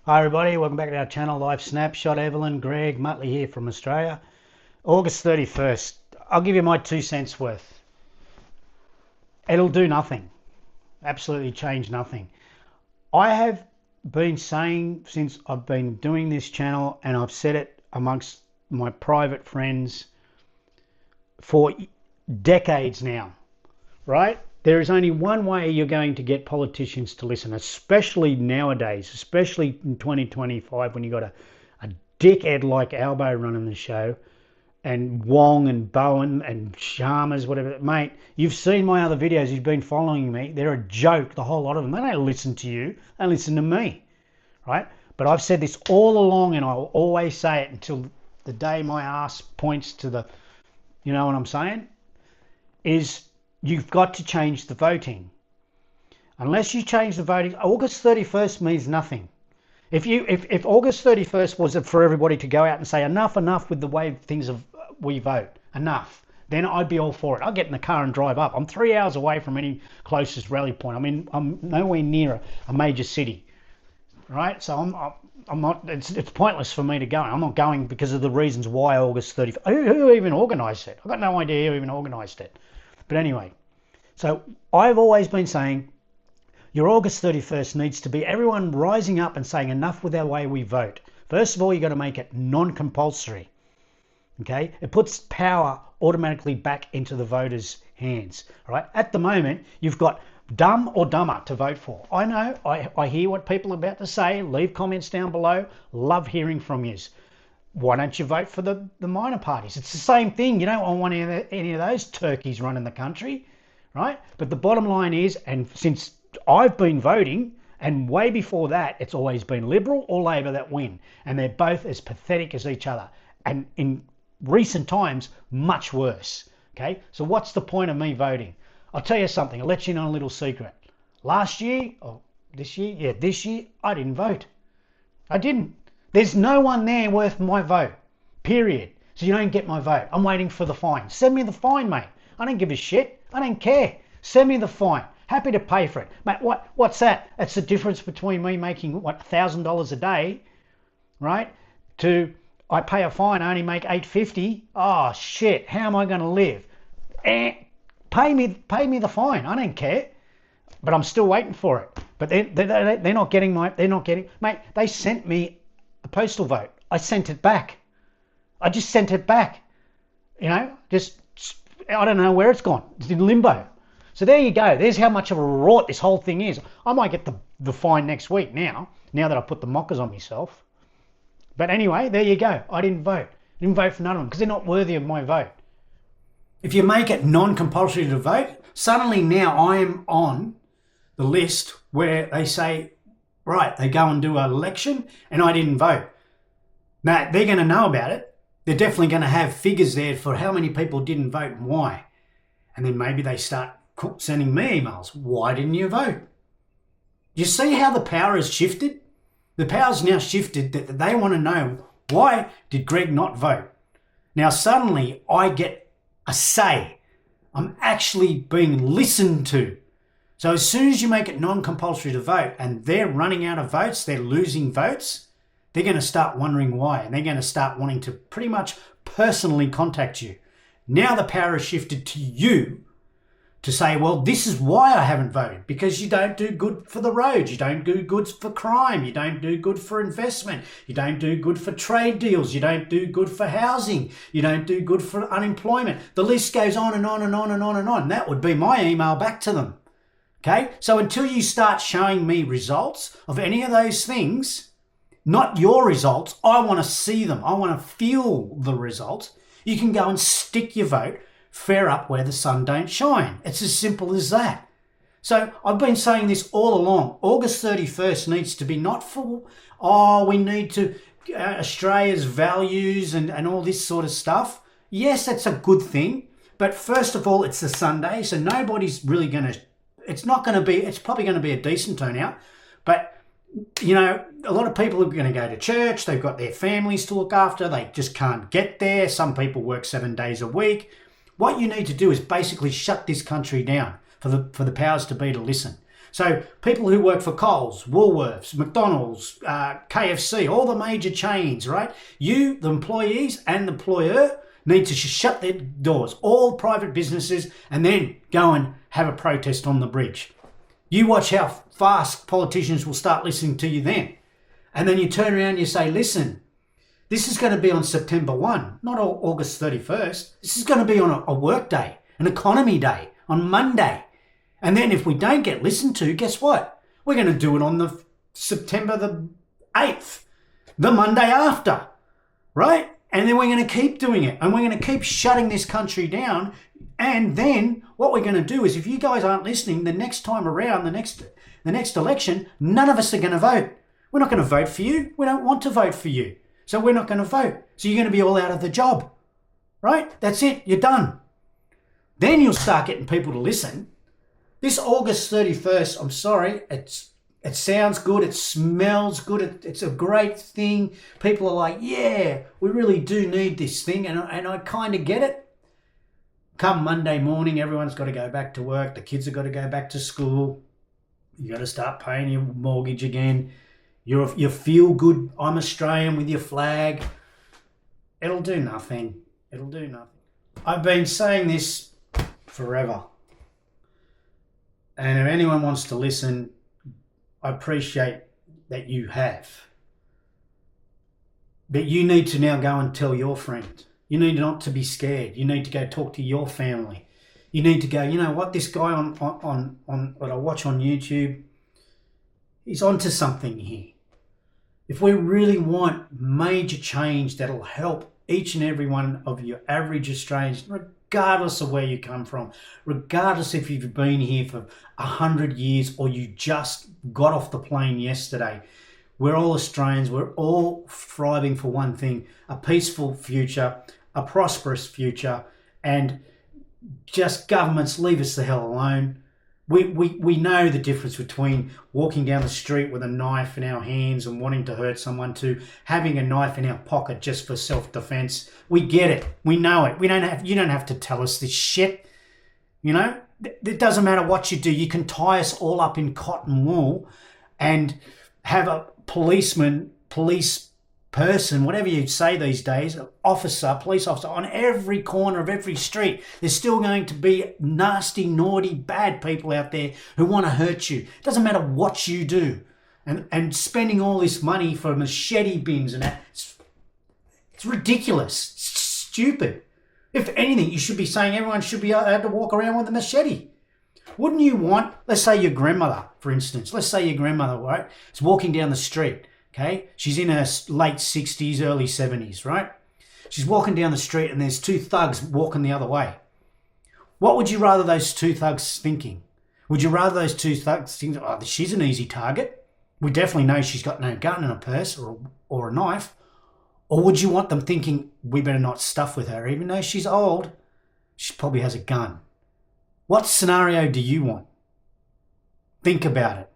Hi everybody, welcome back to our channel, LifeSnapShot. Evelyn, Greg, Muttley here from Australia. August 31st, I'll give you my 2 cents worth. It'll do nothing, absolutely change nothing. I have been saying since I've been doing this channel, and I've said it amongst my private friends for decades now, right? There is only one way you're going to get politicians to listen, especially nowadays, especially in 2025 when you've got a dickhead like Albo running the show, and Wong and Bowen and Sharmas, whatever. Mate, you've seen my other videos. You've been following me. They're a joke, the whole lot of them. They don't listen to you. They listen to me, right? But I've said this all along, and I'll always say it until the day my ass points to the, you know what I'm saying, is you've got to change the voting. Unless you change the voting, August 31st means nothing. If August 31st was for everybody to go out and say enough with the way things we vote, enough, then I'd be all for it. I'll get in the car and drive up. I'm 3 hours away from any closest rally point. I'm nowhere near a major city, right? So I'm not. It's pointless for me to go. I'm not going because of the reasons why August 31st. Who even organised it? I've got no idea who even organised it. But anyway, so I've always been saying your August 31st needs to be everyone rising up and saying enough with our way we vote. First of all, you've got to make it non-compulsory. Okay? It puts power automatically back into the voters' hands. Right? At the moment, you've got dumb or dumber to vote for. I know, I hear what people are about to say. Leave comments down below. Love hearing from you. Why don't you vote for the minor parties? It's the same thing. You don't want any of those turkeys running the country, right? But the bottom line is, and since I've been voting, and way before that, it's always been Liberal or Labor that win. And they're both as pathetic as each other. And in recent times, much worse. Okay, so what's the point of me voting? I'll tell you something. I'll let you know a little secret. Last year, or this year? Yeah, this year, I didn't vote. I didn't. There's no one there worth my vote, period. So you don't get my vote. I'm waiting for the fine. Send me the fine, mate. I don't give a shit. I don't care. Send me the fine. Happy to pay for it. Mate, what's that? That's the difference between me making, $1,000 a day, right? To I pay a fine, I only make $850. Oh, shit. How am I going to live? Pay me the fine. I don't care. But I'm still waiting for it. But they're not getting mate, they sent me a postal vote. I sent it back. I just sent it back. Just, I don't know where it's gone. It's in limbo. So there you go. There's how much of a rort this whole thing is. I might get the fine next week now that I put the mockers on myself. But anyway, there you go. I didn't vote. I didn't vote for none of them because they're not worthy of my vote. If you make it non-compulsory to vote, suddenly now I am on the list where they say, right, they go and do an election and I didn't vote. Now, they're going to know about it. They're definitely going to have figures there for how many people didn't vote and why. And then maybe they start sending me emails. Why didn't you vote? You see how the power has shifted? The power's now shifted that they want to know, why did Greg not vote? Now, suddenly I get a say. I'm actually being listened to. So as soon as you make it non-compulsory to vote and they're running out of votes, they're losing votes, they're going to start wondering why. And they're going to start wanting to pretty much personally contact you. Now the power has shifted to you to say, well, this is why I haven't voted. Because you don't do good for the roads. You don't do good for crime. You don't do good for investment. You don't do good for trade deals. You don't do good for housing. You don't do good for unemployment. The list goes on and on and on and on and on. That would be my email back to them. Okay, so until you start showing me results of any of those things, not your results, I want to see them. I want to feel the results. You can go and stick your vote fair up where the sun don't shine. It's as simple as that. So I've been saying this all along. August 31st needs to be not for, we need to, Australia's values and all this sort of stuff. Yes, that's a good thing. But first of all, it's a Sunday, so nobody's really going to, it's probably going to be a decent turnout, but a lot of people are going to go to church. They've got their families to look after. They just can't get there. Some people work 7 days a week. What you need to do is basically shut this country down for the powers to be to listen. So people who work for Coles, Woolworths, McDonald's, KFC, all the major chains, right? You, the employees and the employer, need to shut their doors, all private businesses, and then go and have a protest on the bridge. You watch how fast politicians will start listening to you then. And then you turn around and you say, listen, this is going to be on September 1, not August 31st. This is going to be on a work day, an economy day, on Monday. And then if we don't get listened to, guess what? We're going to do it on the September the 8th, the Monday after, right? And then we're going to keep doing it. And we're going to keep shutting this country down. And then what we're going to do is, if you guys aren't listening, the next time around, the next election, none of us are going to vote. We're not going to vote for you. We don't want to vote for you. So we're not going to vote. So you're going to be all out of the job, right? That's it. You're done. Then you'll start getting people to listen. This August 31st, I'm sorry, it sounds good, it smells good, it's a great thing. People are like, yeah, we really do need this thing, and I kind of get it. Come Monday morning, everyone's got to go back to work, the kids have got to go back to school, you got to start paying your mortgage again. You feel good, I'm Australian with your flag. It'll do nothing. It'll do nothing. I've been saying this forever. And if anyone wants to listen, I appreciate that you have. But you need to now go and tell your friend. You need not to be scared. You need to go talk to your family. You need to go, you know what, this guy on what I watch on YouTube, he's onto something here. If we really want major change that'll help each and every one of your average Australians, regardless of where you come from, regardless if you've been here for 100 years or you just got off the plane yesterday, we're all Australians. We're all striving for one thing: a peaceful future, a prosperous future, and just governments leave us the hell alone. We know the difference between walking down the street with a knife in our hands and wanting to hurt someone to having a knife in our pocket just for self-defense. We get it. We know it. You don't have to tell us this shit. You know, it doesn't matter what you do. You can tie us all up in cotton wool and have a police person, whatever you say these days, police officer on every corner of every street. There's still going to be nasty, naughty, bad people out there who want to hurt you. It doesn't matter what you do. And spending all this money for machete bins and that, it's ridiculous. It's stupid. If anything, you should be saying everyone should be able to walk around with a machete. Wouldn't you want, let's say your grandmother, for instance, right, is walking down the street. Okay, she's in her late 60s, early 70s, right? She's walking down the street and there's two thugs walking the other way. What would you rather those two thugs thinking? Would you rather those two thugs think, oh, she's an easy target? We definitely know she's got no gun in her purse or a knife. Or would you want them thinking, we better not stuff with her, even though she's old, she probably has a gun? What scenario do you want? Think about it.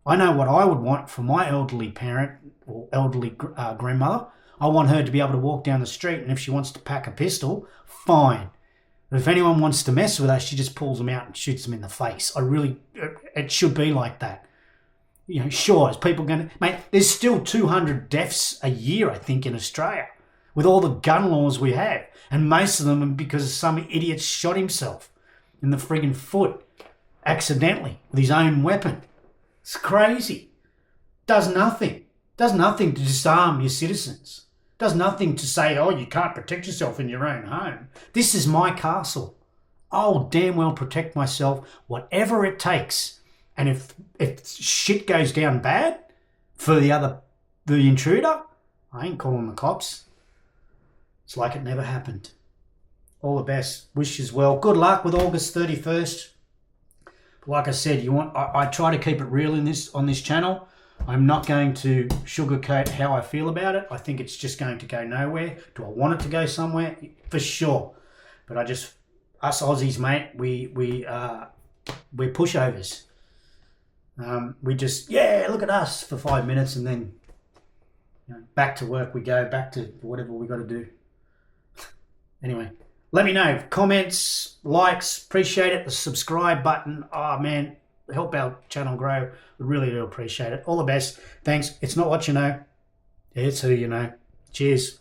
I know what I would want for my elderly parent or elderly grandmother. I want her to be able to walk down the street, and if she wants to pack a pistol, fine. But if anyone wants to mess with her, she just pulls them out and shoots them in the face. It should be like that. You know, sure, is people going to... Mate, there's still 200 deaths a year, I think, in Australia, with all the gun laws we have. And most of them are because some idiot shot himself in the friggin' foot accidentally with his own weapon. It's crazy. Does nothing. Does nothing to disarm your citizens. Does nothing to say, oh, you can't protect yourself in your own home. This is my castle. I'll damn well protect myself, whatever it takes. And if shit goes down bad for the intruder, I ain't calling the cops. It's like it never happened. All the best. Wishes well. Good luck with August 31st. Like I said, I try to keep it real on this channel. I'm not going to sugarcoat how I feel about it. I think it's just going to go nowhere. Do I want it to go somewhere? For sure. But us Aussies, mate, we're pushovers. We just, look at us for 5 minutes and then back to work we go, back to whatever we got to do. Anyway. Let me know. Comments, likes, appreciate it. The subscribe button. Oh, man, help our channel grow. We really do appreciate it. All the best. Thanks. It's not what you know, it's who you know. Cheers.